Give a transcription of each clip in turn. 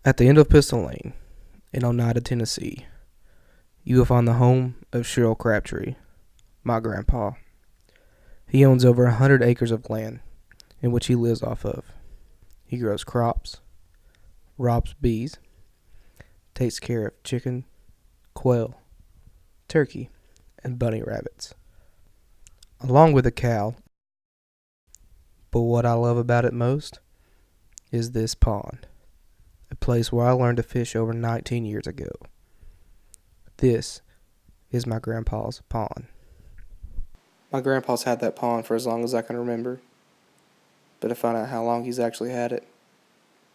At the end of Pistol Lane, in Oneida, Tennessee, you will find the home of Cheryl Crabtree, my grandpa. He owns over 100 acres of land in which he lives off of. He grows crops, robs bees, takes care of chicken, quail, turkey, and bunny rabbits, along with a cow. But what I love about it most is this pond, a place where I learned to fish over 19 years ago. This is my grandpa's pond. My grandpa's had that pond for as long as I can remember, but to find out how long he's actually had it,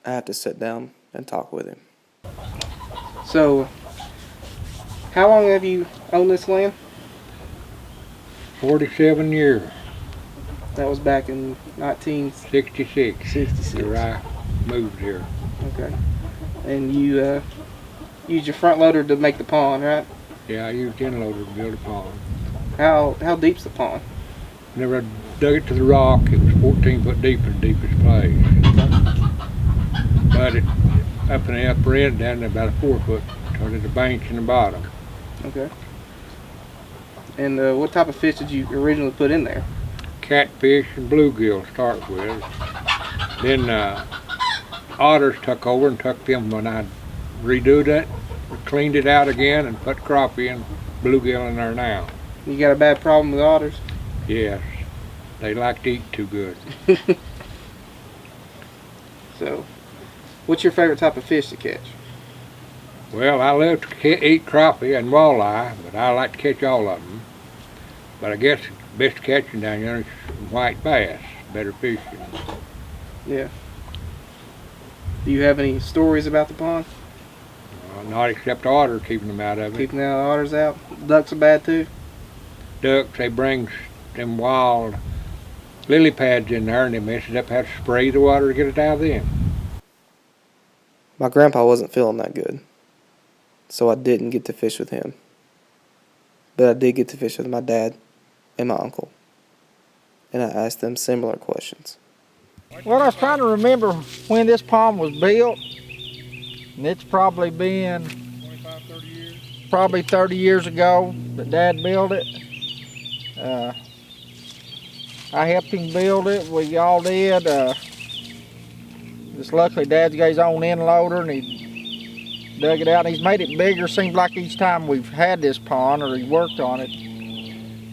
I have to sit down and talk with him. So, how long have you owned this land? 47 years, That was back in 1966. 66, where I moved here. Okay. And you used your front loader to make the pond, right? Yeah, I used end loader to build a pond. How deep's the pond? Whenever I dug it to the rock, it was 14 foot deep in the deepest place. But it, up in the upper end, down to about a 4 foot, started the banks in the bottom. Okay. And what type of fish did you originally put in there? Catfish and bluegill to start with. Then otters took over and took them when I redid it, cleaned it out again and put crappie and bluegill in there now. You got a bad problem with otters? Yes, they like to eat too good. So, what's your favorite type of fish to catch? Well, I love to eat crappie and walleye, but I like to catch all of them. But I guess the best catching down here is white bass, better fishing. Yeah. Do you have any stories about the pond? Not except otter, keeping them out of it. Keeping the otters out? Ducks are bad too? Ducks, they bring them wild lily pads in there and they mess it up, have to spray the water to get it out of them. My grandpa wasn't feeling that good, so I didn't get to fish with him. But I did get to fish with my dad and my uncle, and I asked them similar questions. Well, I was trying to remember when this pond was built, and it's probably been 25, 30 years. probably 30 years ago that Dad built it. I helped him build it. We all did. Just luckily, Dad's got his own end loader, and he dug it out. And he's made it bigger. Seems like each time we've had this pond or he worked on it,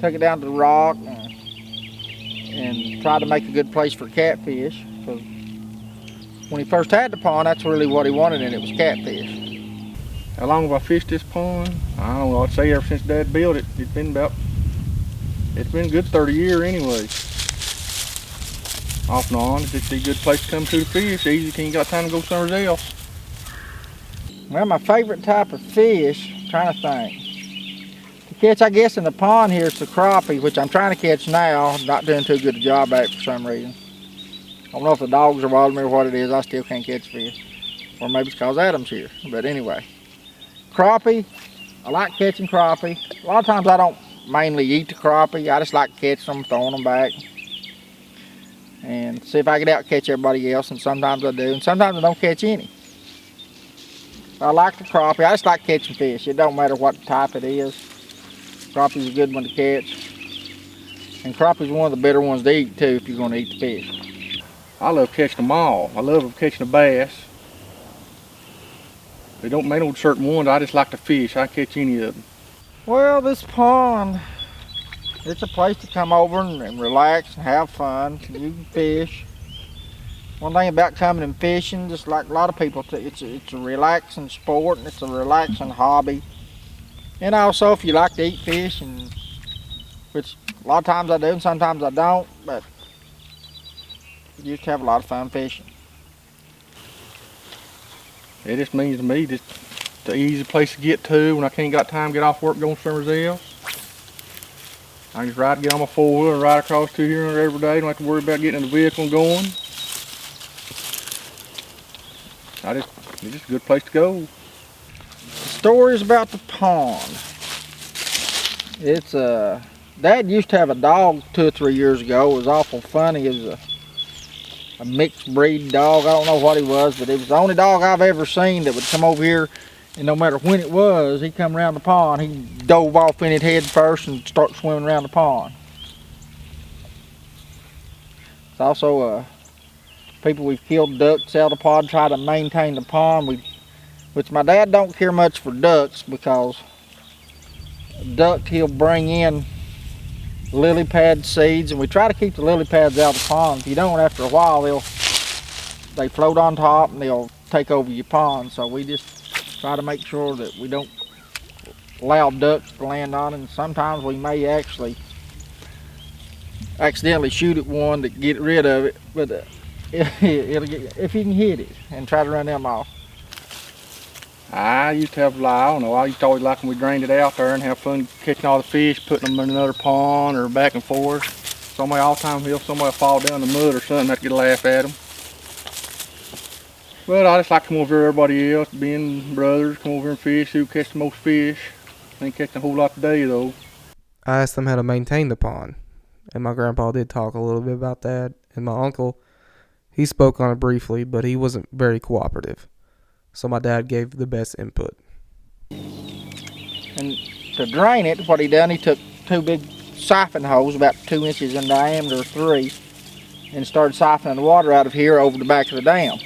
took it down to the rock and tried to make a good place for catfish. Because when he first had the pond, that's really what he wanted, and it was catfish. How long have I fished this pond? I don't know. I'd say ever since Dad built it, it's been a good 30 years anyway. Off and on, it's just a good place to come to fish. Easy, you ain't got time to go somewhere else. Well, my favorite type of fish, I'm trying to think. To catch, I guess, in the pond here is the crappie, which I'm trying to catch now. Not doing too good a job at it for some reason. I don't know if the dogs are bothering me or what it is. I still can't catch fish. Or maybe it's because Adam's here. But anyway, crappie, I like catching crappie. A lot of times I don't mainly eat the crappie. I just like catching them, throwing them back, and see if I get out and catch everybody else. And sometimes I do, and sometimes I don't catch any. I like the crappie. I just like catching fish. It don't matter what type it is. Crappie's a good one to catch. And crappie's one of the better ones to eat too if you're going to eat the fish. I love catching them all. I love catching a bass. They don't make no certain ones. I just like to fish. I catch any of them. Well, this pond, it's a place to come over and relax and have fun. You can fish. One thing about coming and fishing, just like a lot of people, it's a relaxing sport and it's a relaxing hobby. And also, if you like to eat fish, and which a lot of times I do and sometimes I don't, but you just have a lot of fun fishing. It just means to me just the easy place to get to when I can't got time to get off work going somewhere else. I can just ride, get on my four-wheeler and ride across to here every day. Don't have to worry about getting in the vehicle and going. It's just a good place to go. Stories about the pond. It's Dad used to have a dog 2 or 3 years ago. It was awful funny. a mixed breed dog. I don't know what he was, but it was the only dog I've ever seen that would come over here, and no matter when it was, he'd come around the pond, he dove off in it head first and start swimming around the pond. It's also people we've killed ducks out of the pond, try to maintain the pond. Which my dad don't care much for ducks, because duck he'll bring in lily pad seeds, and we try to keep the lily pads out of the pond. If you don't, after a while they float on top and they'll take over your pond. So we just try to make sure that we don't allow ducks to land on it. And sometimes we may actually accidentally shoot at one to get rid of it, but it'll get, if you can hit it, and try to run them off. I used to have, I don't know, I used to always like when we drained it out there and have fun catching all the fish, putting them in another pond or back and forth. Somebody all the time, if somebody fall down in the mud or something, I'd get a laugh at them. But I just like to come over here, everybody else, being brothers, come over here and fish, who catch the most fish. Ain't catching a whole lot today though. I asked them how to maintain the pond, and my grandpa did talk a little bit about that, and my uncle, he spoke on it briefly, but he wasn't very cooperative. So my dad gave the best input. And to drain it, what he done, he took 2 big siphon holes about 2 inches in diameter, 3, and started siphoning the water out of here over the back of the dam,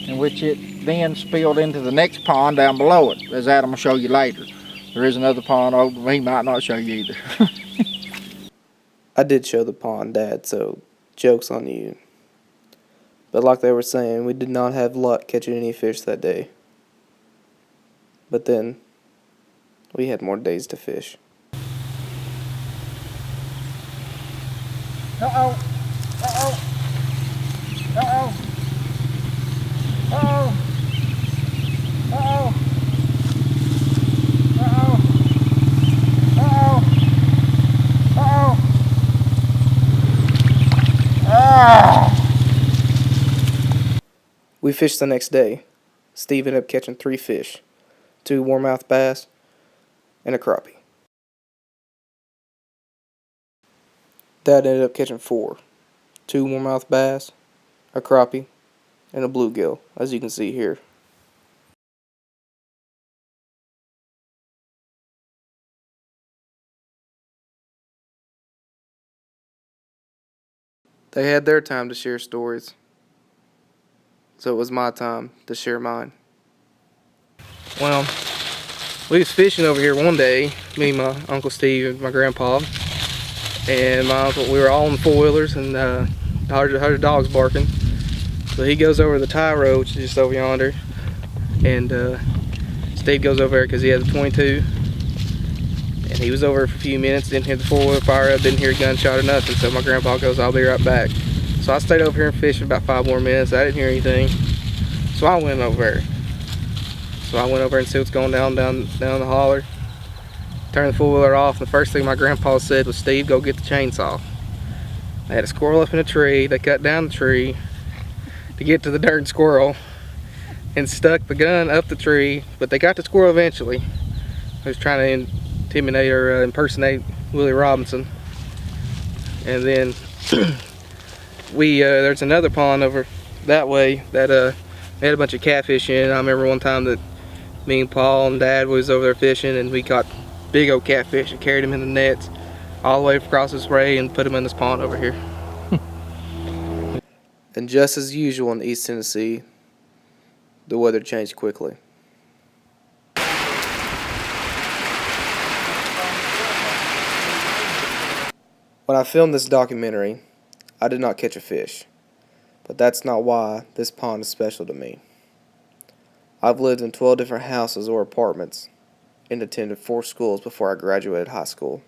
in which it then spilled into the next pond down below it, as Adam will show you later. There is another pond over, but he might not show you either. I did show the pond, Dad, so joke's on you. But like they were saying, we did not have luck catching any fish that day. But then, we had more days to fish. Uh-oh. Uh-oh. Uh-oh. Uh-oh. Uh-oh. Uh-oh. Uh-oh. Uh-oh. Ah! We fished the next day. Steve ended up catching 3 fish, 2 warmouth bass, and a crappie. Dad ended up catching 4, 2 warmouth bass, a crappie, and a bluegill, as you can see here. They had their time to share stories, so it was my time to share mine. Well, we was fishing over here one day, me, my Uncle Steve, and my grandpa, and my uncle. We were all in the 4-wheelers, and I heard the dogs barking. So he goes over the tie road, which is just over yonder, and Steve goes over there because he has a .22, and he was over for a few minutes, didn't hear the 4-wheel fire up, didn't hear a gunshot or nothing. So my grandpa goes, "I'll be right back." So I stayed over here and fished for about 5 more minutes. I didn't hear anything, so I went over there. So I went over and see what's going down the holler. Turned the 4-wheeler off, and the first thing my grandpa said was, "Steve, go get the chainsaw." They had a squirrel up in a tree. They cut down the tree to get to the darn squirrel and stuck the gun up the tree, but they got the squirrel eventually. They was trying to intimidate or impersonate Willie Robinson. And then there's another pond over that way that they had a bunch of catfish in. I remember one time that me and Paul and Dad was over there fishing, and we caught big old catfish and carried them in the nets all the way across this way and put them in this pond over here. And just as usual in East Tennessee, the weather changed quickly. When I filmed this documentary, I did not catch a fish, but that's not why this pond is special to me. I've lived in 12 different houses or apartments and attended 4 schools before I graduated high school,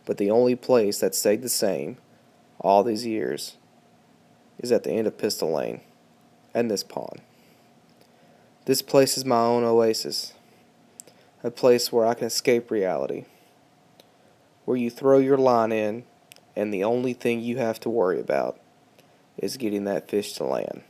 but the only place that stayed the same all these years is at the end of Pistol Lane and this pond. This place is my own oasis, a place where I can escape reality, where you throw your line in and the only thing you have to worry about is getting that fish to land.